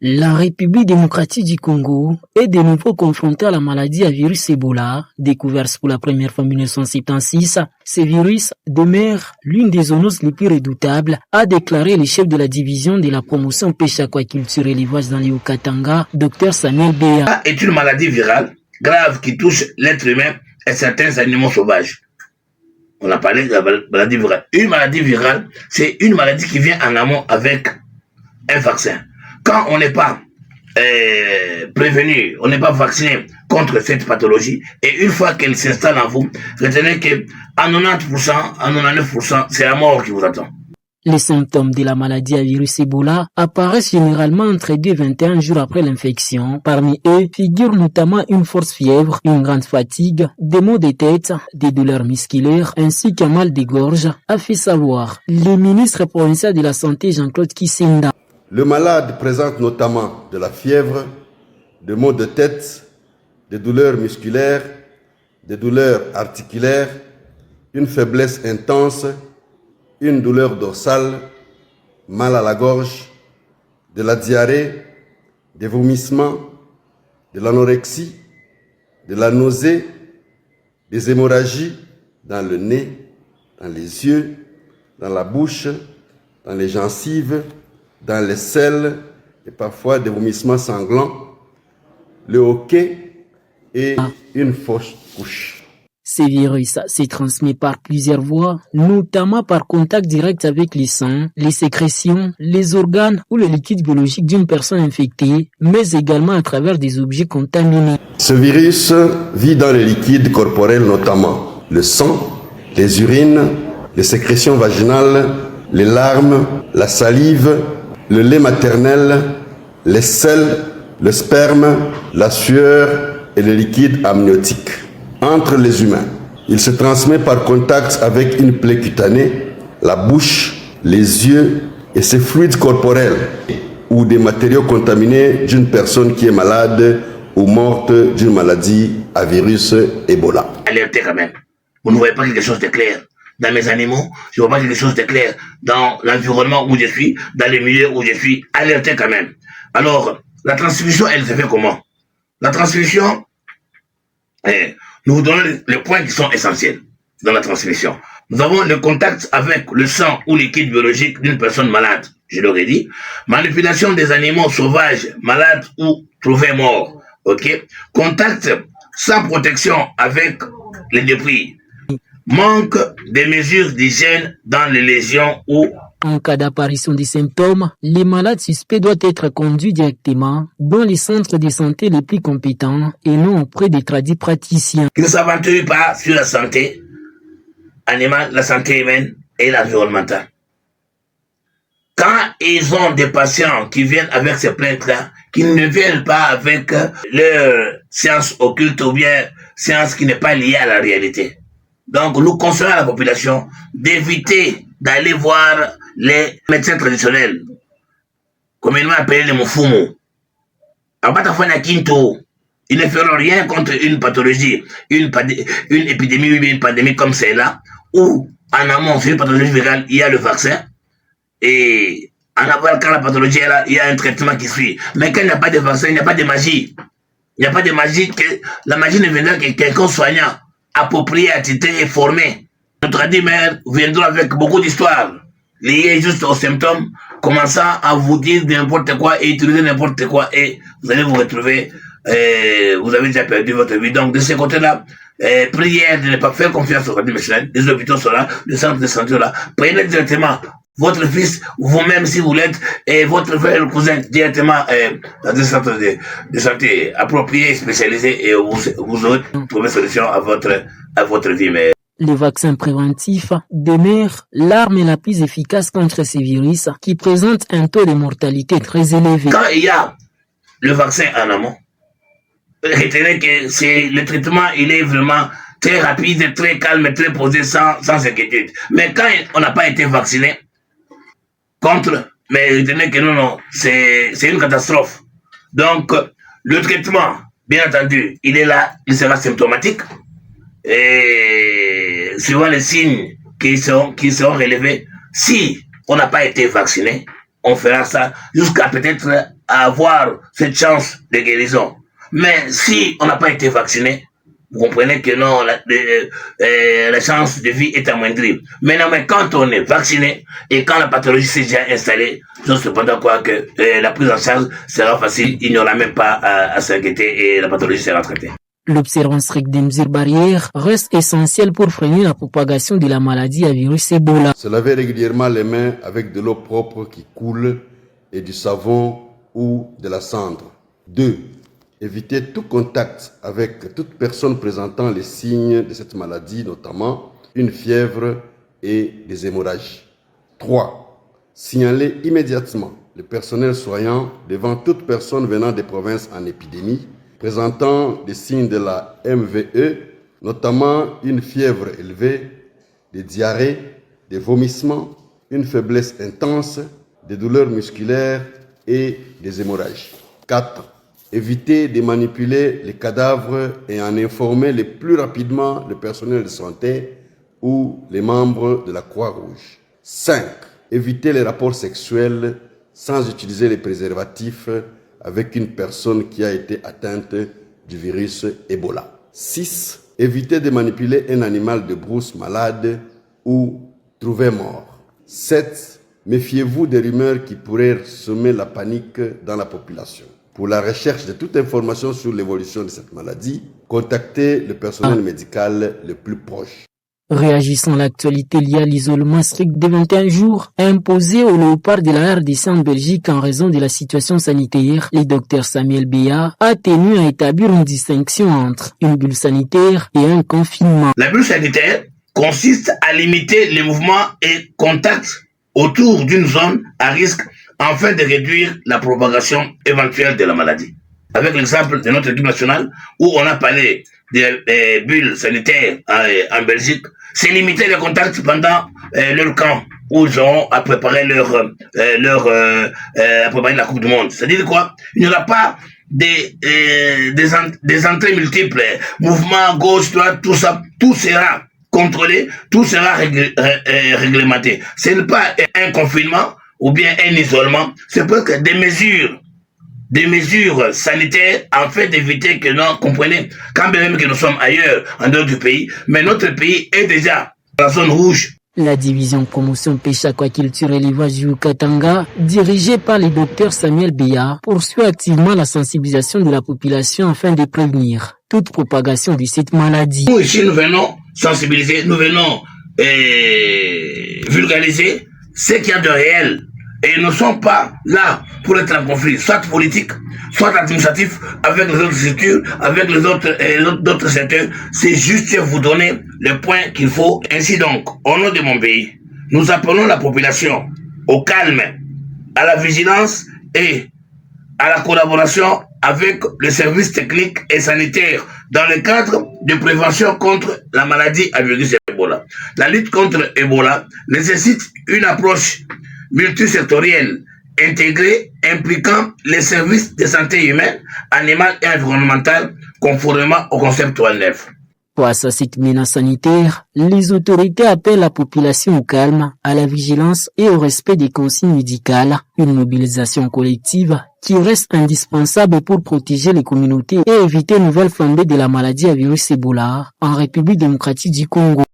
La République démocratique du Congo est de nouveau confrontée à la maladie à virus Ebola, découverte pour la première fois en 1976. Ce virus demeure l'une des zoonoses les plus redoutables, a déclaré le chef de la division de la promotion pêche aquaculture et élevage dans les Haut-Katanga, Dr Samuel Béa. Est une maladie virale grave qui touche l'être humain et certains animaux sauvages. On a parlé de la maladie virale. Une maladie virale, c'est une maladie qui vient en amont avec un vaccin. Quand on n'est pas prévenu, on n'est pas vacciné contre cette pathologie, et une fois qu'elle s'installe en vous, retenez qu'à 90%, à 99%, c'est la mort qui vous attend. Les symptômes de la maladie à virus Ebola apparaissent généralement entre 2 et 21 jours après l'infection. Parmi eux figurent notamment une forte fièvre, une grande fatigue, des maux de tête, des douleurs musculaires ainsi qu'un mal de gorge, a fait savoir le ministre provincial de la Santé Jean-Claude Kisinda. Le malade présente notamment de la fièvre, des maux de tête, des douleurs musculaires, des douleurs articulaires, une faiblesse intense, une douleur dorsale, mal à la gorge, de la diarrhée, des vomissements, de l'anorexie, de la nausée, des hémorragies dans le nez, dans les yeux, dans la bouche, dans les gencives, dans les selles et parfois des vomissements sanglants, le hoquet et une fausse couche. Ces virus se transmettent par plusieurs voies, notamment par contact direct avec les sangs, les sécrétions, les organes ou le liquide biologique d'une personne infectée, mais également à travers des objets contaminés. Ce virus vit dans les liquides corporels, notamment le sang, les urines, les sécrétions vaginales, les larmes, la salive, le lait maternel, les selles, le sperme, la sueur et le liquide amniotique. Entre les humains, il se transmet par contact avec une plaie cutanée, la bouche, les yeux et ses fluides corporels ou des matériaux contaminés d'une personne qui est malade ou morte d'une maladie à virus Ebola. Alertez quand même. Vous ne voyez pas quelque chose de clair. Dans mes animaux, je ne vois pas quelque chose de clair. Dans l'environnement où je suis, dans les milieux où je suis, alertez quand même. Alors, la transmission, elle se fait comment? La transmission, nous vous donnons les points qui sont essentiels dans la transmission. Nous avons le contact avec le sang ou liquide biologique d'une personne malade, je l'aurais dit. Manipulation des animaux sauvages, malades ou trouvés morts. Ok? Contact sans protection avec les débris. Manque des mesures d'hygiène dans les lésions ou... En cas d'apparition des symptômes, les malades suspects doivent être conduits directement dans les centres de santé les plus compétents et non auprès des praticiens. Qui ne s'aventurent pas sur la santé animale, la santé humaine et l'environnementale. Quand ils ont des patients qui viennent avec ces plaintes-là, qui ne viennent pas avec leur science occulte ou bien science qui n'est pas liée à la réalité. Donc, nous conseillons à la population d'éviter d'aller voir les médecins traditionnels, communément appelés les Mufumu. Ils ne feront rien contre une pathologie, une épidémie ou une pandémie comme celle-là, où en amont, c'est une pathologie virale, il y a le vaccin, et en aval, quand la pathologie est là, il y a un traitement qui suit. Mais quand il n'y a pas de vaccin, il n'y a pas de magie. Il n'y a pas de magie, la magie ne viendra que quelqu'un soignant, approprié, attitré et formé. Notre adimère viendra avec beaucoup d'histoires liées juste aux symptômes, commençant à vous dire n'importe quoi et utiliser n'importe quoi et vous allez vous retrouver, vous avez déjà perdu votre vie. Donc de ce côté-là, prière de ne pas faire confiance aux administrations, les hôpitaux sont là, les centres de santé sont là. Prenez directement votre fils, vous-même si vous l'êtes, et votre frère, le cousin directement dans des centres de santé appropriés, spécialisés, et vous aurez trouvé solution à votre vie. Mais... Le vaccin préventif demeure l'arme la plus efficace contre ces virus qui présentent un taux de mortalité très élevé. Quand il y a le vaccin en amont, retenez que le traitement, il est vraiment très rapide, très calme, très posé, sans inquiétude. Mais quand on n'a pas été vacciné contre, mais retenez que non, c'est une catastrophe. Donc, le traitement, bien entendu, il est là, il sera symptomatique. Et suivant les signes qui seront relevés, si on n'a pas été vacciné, on fera ça jusqu'à peut-être à avoir cette chance de guérison. Mais si on n'a pas été vacciné, vous comprenez que non, la chance de vie est amoindrie. Maintenant, mais quand on est vacciné et quand la pathologie s'est déjà installée, je sais cependant quoi que la prise en charge sera facile, il n'y aura même pas à s'inquiéter et la pathologie sera traitée. L'observance stricte des mesures barrières reste essentielle pour freiner la propagation de la maladie à virus Ebola. Se laver régulièrement les mains avec de l'eau propre qui coule et du savon ou de la cendre. 2. Éviter tout contact avec toute personne présentant les signes de cette maladie, notamment une fièvre et des hémorragies. 3. Signaler immédiatement le personnel soignant devant toute personne venant des provinces en épidémie, présentant des signes de la MVE, notamment une fièvre élevée, des diarrhées, des vomissements, une faiblesse intense, des douleurs musculaires et des hémorragies. 4. Éviter de manipuler les cadavres et en informer le plus rapidement le personnel de santé ou les membres de la Croix-Rouge. 5. Éviter les rapports sexuels sans utiliser les préservatifs avec une personne qui a été atteinte du virus Ebola. 6. Éviter de manipuler un animal de brousse malade ou trouvé mort. 7. Méfiez-vous des rumeurs qui pourraient semer la panique dans la population. Pour la recherche de toute information sur l'évolution de cette maladie, contactez le personnel médical le plus proche. Réagissant à l'actualité liée à l'isolement strict de 21 jours imposé aux léopards de la RDC en Belgique en raison de la situation sanitaire, le docteur Samuel Béa a tenu à établir une distinction entre une bulle sanitaire et un confinement. La bulle sanitaire consiste à limiter les mouvements et contacts autour d'une zone à risque afin de réduire la propagation éventuelle de la maladie. Avec l'exemple de notre équipe nationale où on a parlé des bulles sanitaires en Belgique, c'est limiter les contacts pendant leur camp où ils auront à préparer à préparer la Coupe du Monde. C'est-à-dire quoi? Il n'y aura pas des entrées multiples, mouvements gauche, droite, tout ça, tout sera contrôlé, tout sera réglementé. Ce n'est pas un confinement ou bien un isolement, c'est parce que des mesures sanitaires afin d'éviter que nous, comprenez, quand même que nous sommes ailleurs, en dehors du pays, mais notre pays est déjà dans la zone rouge. La division promotion pêche aquaculture et élevage du Katanga, dirigée par le docteur Samuel Béa, poursuit activement la sensibilisation de la population afin de prévenir toute propagation de cette maladie. Nous ici, nous venons sensibiliser, nous venons vulgariser ce qu'il y a de réel. Et nous ne sommes pas là pour être en conflit, soit politique, soit administratif, avec les autres structures, avec les autres secteurs. C'est juste vous donner le point qu'il faut. Ainsi donc, au nom de mon pays, nous appelons la population au calme, à la vigilance et à la collaboration avec les services techniques et sanitaires dans le cadre de prévention contre la maladie à virus Ebola. La lutte contre Ebola nécessite une approche multisectorielle, intégrée, impliquant les services de santé humaine, animale et environnementale, conformément au concept ONF. Face à cette menace sanitaire, les autorités appellent la population au calme, à la vigilance et au respect des consignes médicales. Une mobilisation collective qui reste indispensable pour protéger les communautés et éviter une nouvelle flambée de la maladie à virus Ebola en République démocratique du Congo.